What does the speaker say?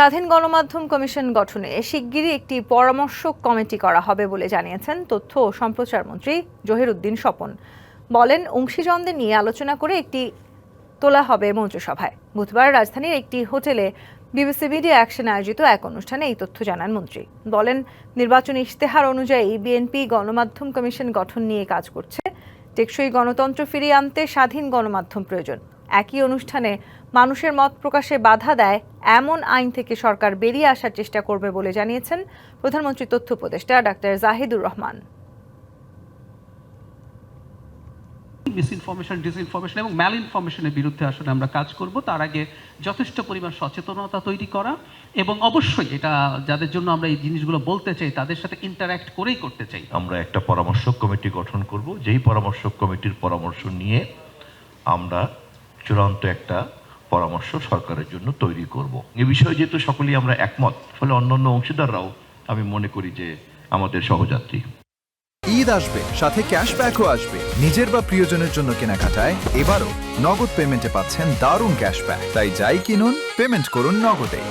স্বাধীন গণমাধ্যম কমিশন গঠনে শিগগিরই একটি পরামর্শ কমিটি করা হবে বলে জানিয়েছেন তথ্য ও সম্প্রচার মন্ত্রী জহিরুদ্দিন স্বপন। বলেন, অংশীজনদের নিয়ে আলোচনা করে একটি তোলা হবে মন্ত্রিসভায়। বুধবার রাজধানীর একটি হোটেলে বিবিসি মিডিয়া অ্যাকশন আয়োজিত এক অনুষ্ঠানে এই তথ্য জানান মন্ত্রী। বলেন, নির্বাচনী ইশতেহার অনুযায়ী বিএনপি গণমাধ্যম কমিশন গঠন নিয়ে কাজ করছে। টেকসই গণতন্ত্র ফিরিয়ে আনতে স্বাধীন গণমাধ্যম প্রয়োজন। একই অনুষ্ঠানে মানুষের মত প্রকাশে বাধা দেয় এমন আইন থেকে সরকার বেরিয়ে আসার চেষ্টা করবে বলে জানিয়েছেন প্রধানমন্ত্রীর তথ্য উপদেষ্টা doctor Zahidur Rahman. Misinformation, disinformation এবং ম্যাল ইনফরমেশনের বিরুদ্ধে আসলে আমরা কাজ করব। তার আগে যথেষ্ট পরিমাণ সচেতনতা তৈরি করা এবং অবশ্যই এটা যাদের জন্য আমরা এই জিনিসগুলো বলতে চাই তাদের সাথে ইন্টারঅ্যাক্ট করেই করতে চাই। আমরা একটা পরামর্শ কমিটি গঠন করব, যেই পরামর্শ কমিটির পরামর্শ নিয়ে আমরা চূড়ান্ত একটা পরামর্শ সরকারের জন্য তৈরি করব। এ বিষয়ে যেহেতু সকলেই আমরা একমত, ফলে অন্যান্য অংশীদাররাও আমি মনে করি যে আমাদের সহযাত্রী। ঈদ আসবে, সাথে ক্যাশব্যাকও আসবে। নিজের বা প্রিয়জনের জন্য কেনাকাটায় এবারও নগদ পেমেন্টে পাচ্ছেন দারুণ ক্যাশব্যাক। তাই যাই কিনুন, পেমেন্ট করুন নগদে।